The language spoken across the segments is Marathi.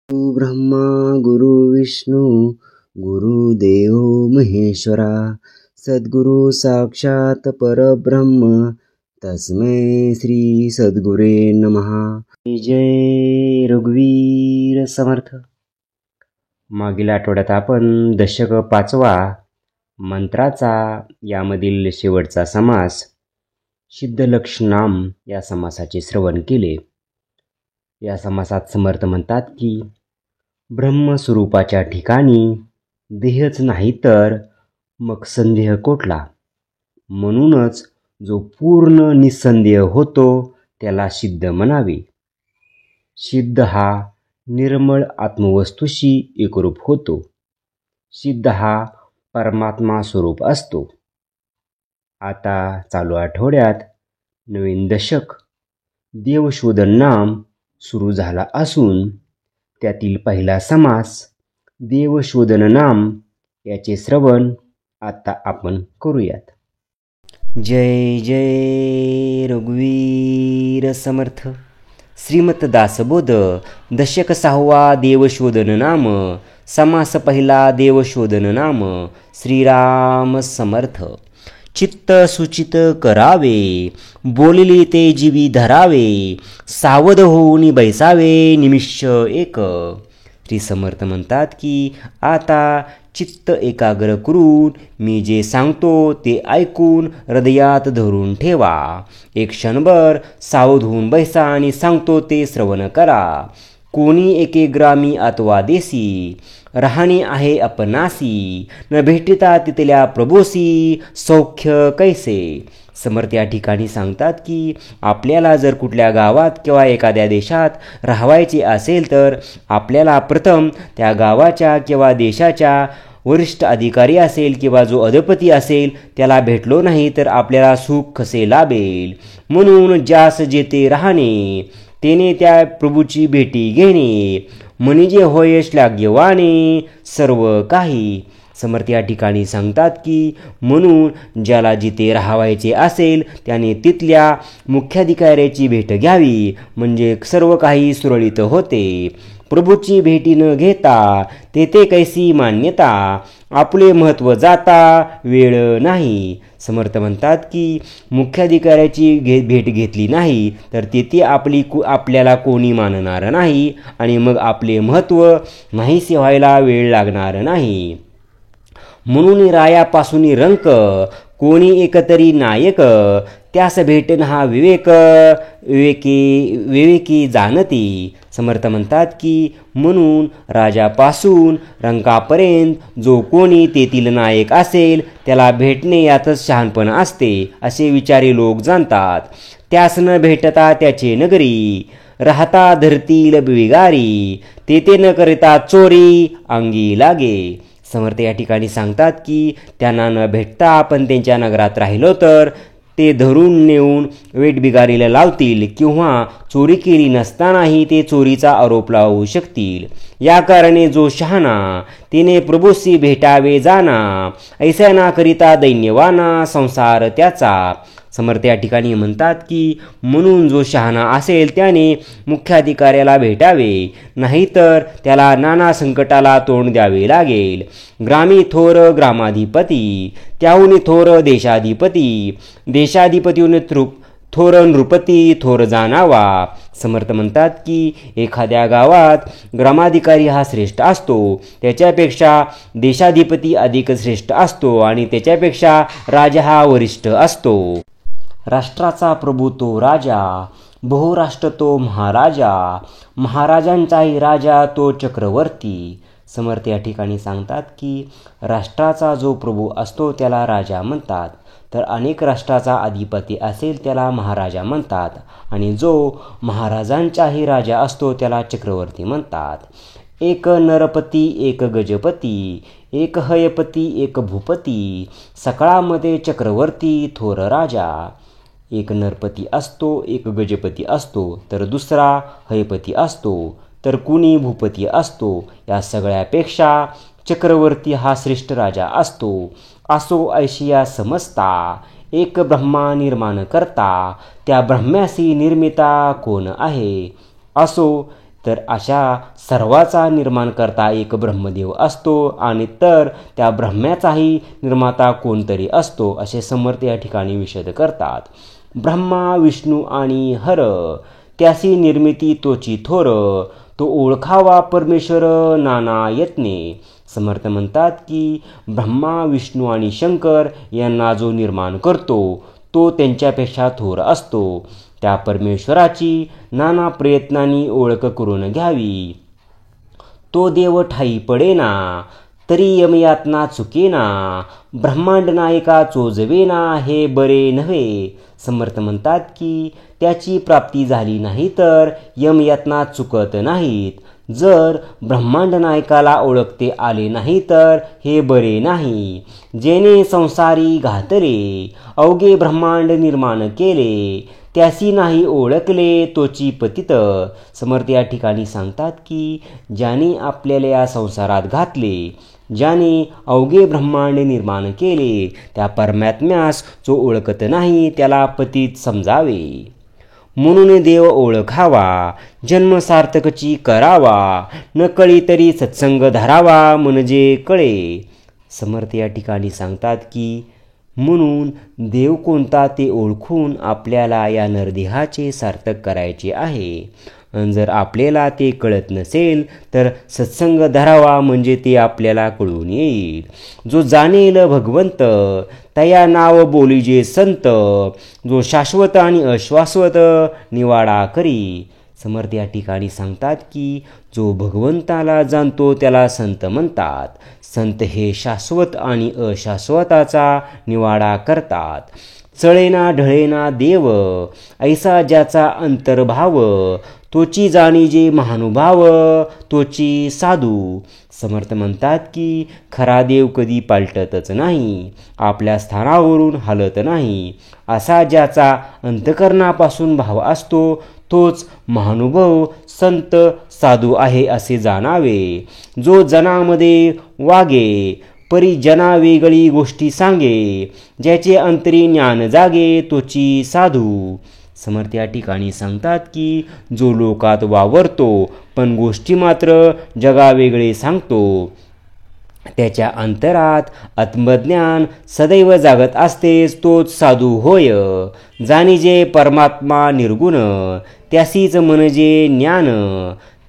ब्रह्मा गुरु विष्णू गुरुदेव महेश्वरा सद्गुरु साक्षात परब्रह्म तस्मै श्री सद्गुरे नमः। जय रघुवीर समर्थ। मागील आठवड्यात आपण दशक 5वा मंत्राचा यामधील शेवटचा समास सिद्धलक्षणाम या समासाचे श्रवण केले। या समासात समर्थ म्हणतात की ब्रह्मस्वरूपाच्या ठिकाणी देहच नाही तर मग संदेह कोठला। म्हणूनच जो पूर्ण निसंदेह होतो त्याला सिद्ध म्हणावे। सिद्ध हा निर्मळ आत्मवस्तूशी एकरूप होतो। सिद्ध हा परमात्मा स्वरूप असतो। आता चालू आठवड्यात नवीन दशक देवशोधन नाम सुरू झाला असून त्यातील पहिला समास देवशोधन नाम याचे श्रवण आता आपण करूयात। जय जय रघुवीर समर्थ। श्रीमत दासबोध दशक 6वा देवशोधन नाम समास पहिला देवशोधन नाम श्रीराम समर्थ। चित्त सुचित करावे बोलले ते जीवी धरावे सावध होऊन बैसावे निमिष एक। श्री समर्थ म्हणतात की आता चित्त एकाग्र करून मी जे सांगतो ते ऐकून हृदयात धरून ठेवा। एक क्षणभर सावध होऊन बैसा आणि सांगतो ते श्रवण करा। कोणी एके ग्रामी अथवा देसी राहणी आहे अपनासी न भेटता तिथल्या प्रभोसी सौख्य कैसे। समर्थ या ठिकाणी सांगतात की आपल्याला जर कुठल्या गावात किंवा एखाद्या देशात राहायचे असेल तर आपल्याला प्रथम त्या गावाच्या किंवा देशाच्या वरिष्ठ अधिकारी असेल किंवा जो अधिपती असेल त्याला भेटलो नाही तर आपल्याला सुख कसे लाभेल। म्हणून ज्यास जेथे राहणे तेने त्या प्रभूची भेटी घेणे म्हणजे होय श्लाघ्यवाने सर्व काही। समर्थ या ठिकाणी सांगतात की म्हणून ज्याला जिथे राहायचे असेल त्याने तिथल्या मुख्याधिकाऱ्याची भेट घ्यावी म्हणजे सर्व काही सुरळीत होते। प्रभूची भेटी न घेता तेथे कैसी मान्यता आपले महत्त्व जाता वेळ नाही। समर्थ म्हणतात की मुख्याधिकाऱ्याची भेट घेतली नाही तर तेथे आपल्याला कोणी मानणार नाही आणि मग आपले महत्त्व नाहीसे व्हायला वेळ लागणार नाही। म्हणून रायापासून रंक कोणी एकतरी नायक त्यास भेटन हा विवेकी जाणती। समर्थ म्हणतात की म्हणून राजापासून रंकापर्यंत जो कोणी तेथील नायक असेल त्याला भेटणे यातच शहाणपण असते असे विचारी लोक जाणतात। त्यास न भेटता त्याचे नगरी राहता धरतील बिगारी तेथे न करिता चोरी अंगी लागे। समर्थ या ठिकाणी सांगतात की त्यांना न भेटता आपण त्यांच्या नगरात राहिलो तर ते धरून नेऊन वेठबिगारीला लावतील किंवा चोरी केली नसतानाही ते चोरीचा आरोप लावू शकतील। या कारणे जो शहाणा तिने प्रभूशी भेटावे जाना ऐसा ना करिता दैन्यवाना संसार त्याचा। समर्थ या ठिकाणी म्हणतात की म्हणून जो शहाणा असेल त्याने मुख्याधिकाऱ्याला भेटावे नाहीतर त्याला नाना संकटाला तोंड द्यावे लागेल। ग्रामी थोर ग्रामाधिपती त्याहून थोर देशाधिपती देशाधिपतीहून थोर नृपती थोर जाणावा। समर्थ म्हणतात की एखाद्या गावात ग्रामाधिकारी हा श्रेष्ठ असतो त्याच्यापेक्षा देशाधिपती अधिक श्रेष्ठ असतो आणि त्याच्यापेक्षा राजा हा वरिष्ठ असतो। राष्ट्राचा प्रभू तो राजा बहुराष्ट्र तो महाराजा महाराजांचाही राजा तो चक्रवर्ती। समर्थ या ठिकाणी सांगतात की राष्ट्राचा जो प्रभू असतो त्याला राजा म्हणतात तर अनेक राष्ट्राचा अधिपती असेल त्याला महाराजा म्हणतात आणि जो महाराजांचाही राजा असतो त्याला चक्रवर्ती म्हणतात। एक नरपती एक गजपती एक हयपती एक भूपती सकळामध्ये चक्रवर्ती थोर राजा। एक नरपती असतो एक गजपती असतो तर दुसरा हयपती असतो तर कुणी भूपती असतो। या सगळ्यापेक्षा चक्रवर्ती हा श्रेष्ठ राजा असतो। असो ऐशिया समजता एक ब्रह्मा निर्माण करता त्या ब्रह्म्यासी निर्मिता कोण आहे। असो तर अशा सर्वाचा निर्माण करता एक ब्रह्मदेव असतो आणि तर त्या ब्रह्म्याचाही निर्माता कोणतरी असतो असे समर्थ या ठिकाणी विशद करतात. ब्रह्मा विष्णू आणि हर त्यासी निर्मिती तोची थोर, तो ओळखावा परमेश्वर नाना यत्ने. समर्थ म्हणतात की ब्रह्मा विष्णू आणि शंकर यांना जो निर्माण करतो तो त्यांच्यापेक्षा थोर असतो. त्या परमेश्वराची नाना प्रयत्नांनी ओळख करून घ्यावी. तो देव ठाई पडेना, तरी यमयातना चुकेना, ब्रह्मांड नायका चोजवेना, हे बरे नव्हे. समर्थ म्हणतात की त्याची प्राप्ती झाली नाही तर यमयातना चुकत नाहीत. जर ब्रह्मांड नायकाला ओळखते आले नाही तर हे बरे नाही. जेने संसारी घातले, अवघे ब्रह्मांड निर्माण केले, त्यासी नाही ओळखले तोची पतित. समर्थ या ठिकाणी सांगतात की ज्याने आपल्याला या संसारात घातले, ज्याने अवघे ब्रह्मांड निर्माण केले, त्या परमात्म्यास जो ओळखत नाही त्याला पतित समजावे. म्हणून देव ओळखावा, जन्म सार्थकची करावा, न कळी तरी सत्संग धरावा म्हणजे कळे. समर्थ या ठिकाणी सांगतात की म्हणून देव कोणता ते ओळखून आपल्याला या नरदेहाचे सार्थक करायचे आहे. जर आपल्याला ते कळत नसेल तर सत्संग धरावा म्हणजे ते आपल्याला कळून येईल. जो जाणेल भगवंत तया नाव बोलीजे संत, जो शाश्वत आणि अशाश्वत निवाडा करी. समर्थ या ठिकाणी सांगतात की जो भगवंताला जाणतो त्याला संत म्हणतात. संत हे शाश्वत आणि अशाश्वताचा निवाडा करतात. चळेना ढळेना देव, ऐसा ज्याचा अंतर्भाव, तोची जाणी जे महानुभाव, तोची साधू. समर्थ म्हणतात की खरा देव कधी पालटतच नाही, आपल्या स्थानावरून हलत नाही. असा ज्याचा अंतकरणापासून भाव असतो तोच महानुभव संत साधू आहे असे जाणावे. जो जनामध्ये वागे, परी जना वेगळी गोष्टी सांगे, ज्याचे अंतरी ज्ञान जागे तोची साधू. समर्थ या ठिकाणी सांगतात की जो लोकात वावरतो पण गोष्टी मात्र जगावेगळे सांगतो, त्याच्या अंतरात आत्मज्ञान सदैव जागत असतेच तोच साधू होय. जाणीजे परमात्मा निर्गुण, त्यासीच म्हणजे ज्ञान,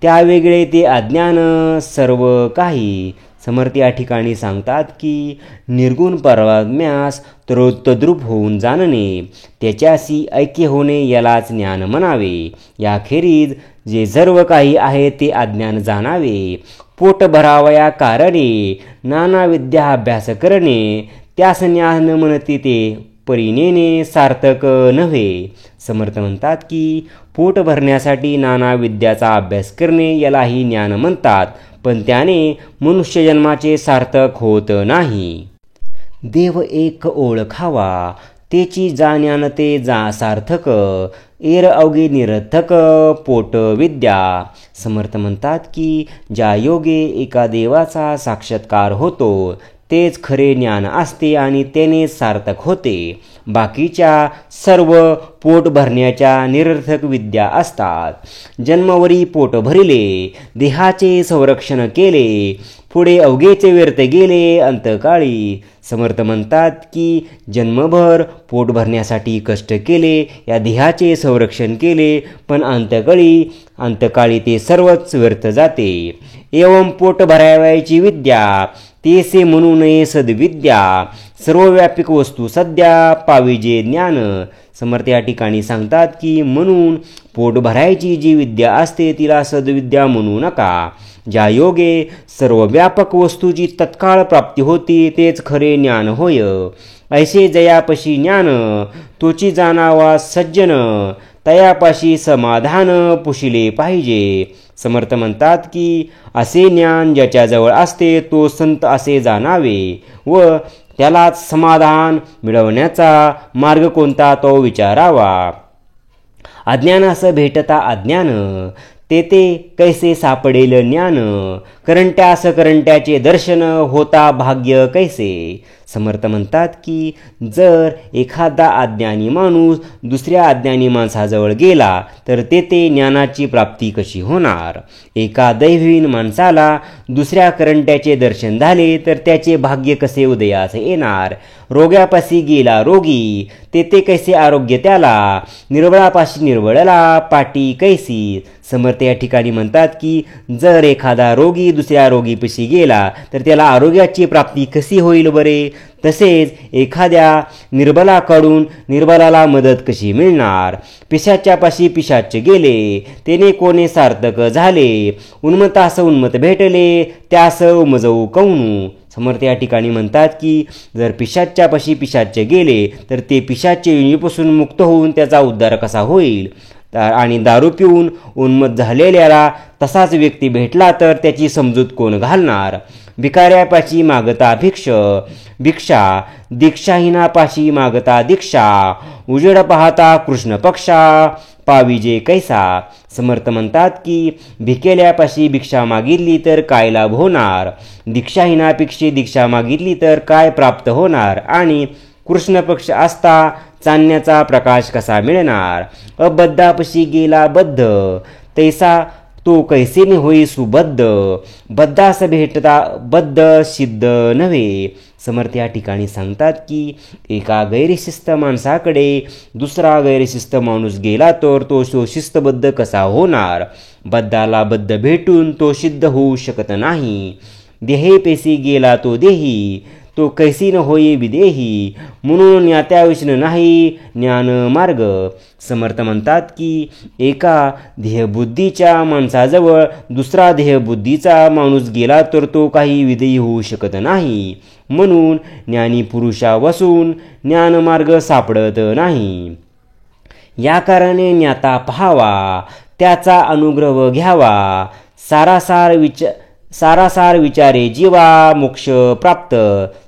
त्यावेगळे ते अज्ञान सर्व काही. समर्थ या ठिकाणी सांगतात की निर्गुण परमात्म्यास तद्रूप होऊन जाणणे, त्याच्याशी ऐक्य होणे यालाच ज्ञान म्हणावे. याखेरीज जे सर्व काही आहे ते अज्ञान जाणावे. पोट भरावया कारणे, नाना विद्या अभ्यास करणे, त्यास ज्ञान म्हणते ते परिणेने सार्थक नव्हे. समर्थ म्हणतात की पोट भरण्यासाठी नाना विद्याचा अभ्यास करणे यालाही ज्ञान म्हणतात, पण त्याने मनुष्यजन्माचे सार्थक होत नाही. देव एक ओळखावा, तेची जाण्यान ते सार्थक, एर अवघे निरर्थक पोट विद्या. समर्थ म्हणतात की ज्या योगे एका देवाचा साक्षात्कार होतो तेच खरे ज्ञान असते आणि त्याने सार्थक होते. बाकीच्या सर्व पोट भरण्याच्या निरर्थक विद्या असतात. जन्मवरी पोट भरिले, देहाचे संरक्षण केले, पुढे अवघेचे व्यर्थ गेले अंतकाळी. समर्थ म्हणतात की जन्मभर पोट भरण्यासाठी कष्ट केले, या देहाचे संरक्षण केले, पण अंतकाळी ते सर्वच व्यर्थ जाते. एवं पोट भरावयाची विद्या, तेसे म्हणू नये सद्विद्या, सर्वव्यापक वस्तू सध्या पाविजे ज्ञान. समर्थ या ठिकाणी सांगतात की म्हणून पोट भरायची जी विद्या असते तिला सद्विद्या म्हणू नका. ज्या योगे सर्व व्यापक वस्तूची तत्काळ प्राप्ती होती तेच खरे ज्ञान होय. ऐसे जयापशी ज्ञान, तोची जाणावा सज्जन, तयापाशी समाधान पुशिले पाहिजे. समर्थ म्हणतात की असे ज्ञान ज्याच्याजवळ असते तो संत असे जाणावे व त्यालाच समाधान मिळवण्याचा मार्ग कोणता तो विचारावा. अज्ञानास भेटता अज्ञान, तेथे कैसे सापडेल ज्ञान, करंट्यास करंट्याचे दर्शन होता भाग्य कैसे. समर्थ म्हणतात की जर एखादा अज्ञानी माणूस दुसऱ्या अज्ञानी माणसाजवळ गेला तर तेथे ज्ञानाची प्राप्ती कशी होणार. एका दैवहीन माणसाला दुसऱ्या करंट्याचे दर्शन झाले तर त्याचे भाग्य कसे उदयास येणार. रोग्यापाशी गेला रोगी तेथे कैसे आरोग्य त्याला. निर्बळापाशी निर्बळला पाटी कैसी. समर्थ या ठिकाणी म्हणतात की जर एखादा रोगी दुसऱ्या रोगीपाशी गेला तर त्याला आरोग्याची प्राप्ती कशी होईल बरे. तसेच एखाद्या निर्बलाकडून निर्बलाला मदत कशी मिळणार. पिशाच्यापाशी पिशाच गेले तेने कोणे सार्थक झाले. उन्मतास उन्मत भेटले त्यास उमजवू कौणू. समर्थ या ठिकाणी म्हणतात की जर पिशाच्यापाशी पिशाच गेले तर ते पिशाच्या योनीपासून मुक्त होऊन त्याचा उद्धार कसा होईल. आणि दारू पिऊन उन्मत झालेल्याला तसाच व्यक्ती भेटला तर त्याची समजूत कोण घालणार. भिकाऱ्यापाशी मागता भिक्षा दीक्षाहीनापाशी मागता दीक्षा. उजेड पाहता कृष्ण पक्षा पाविजे कैसा. समर्थ म्हणतात की भिकेल्यापाशी भिक्षा मागितली तर काय लाभ होणार. दीक्षाहीनापेक्षा दीक्षा मागितली तर काय प्राप्त होणार. आणि कृष्ण पक्ष असता चांदण्याचा प्रकाश कसा मिळणार. अबद्धापाशी गेला बद्ध तैसा तो कैसेने होई सुबद्ध. बद्धास भेटता बद्ध सिद्ध नव्हे. समर्थ या ठिकाणी सांगतात की एका गैरशिस्त माणसाकडे दुसरा गैरशिस्त माणूस गेला तर तो शिस्तबद्ध कसा होणार. बद्धाला बद्ध भेटून तो सिद्ध होऊ शकत नाही. देहेपेशी गेला तो देही तो कैसी न होई विदेही. म्हणून ज्ञात्याविषयी नाही ज्ञान मार्ग. समर्थ म्हणतात की एका ध्येयबुद्धीच्या माणसाजवळ दुसरा ध्येयबुद्धीचा माणूस गेला तर तो काही विधेयी होऊ शकत नाही. म्हणून ज्ञानी पुरुषा वसून ज्ञानमार्ग सापडत नाही. या कारणे ज्ञाता पाहावा त्याचा अनुग्रह घ्यावा. सारासार विचारे जीवा मोक्ष प्राप्त.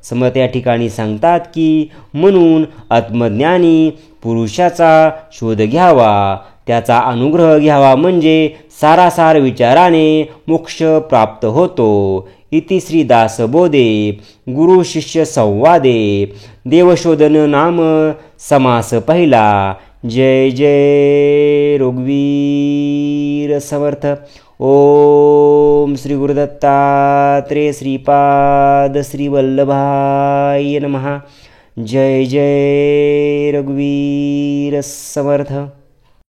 समर्थ या ठिकाणी सांगतात की म्हणून आत्मज्ञानी पुरुषाचा शोध घ्यावा त्याचा अनुग्रह घ्यावा म्हणजे सारासार विचाराने मोक्ष प्राप्त होतो. इति श्री दासबोधे गुरु शिष्य संवादे देवशोधन नाम समास पहिला. जय जय रघुवीर समर्थ. ओम श्री गुरुदत्तात्रेय श्रीपाद श्री वल्लभाय नमः. जय जय रघुवीर समर्थ.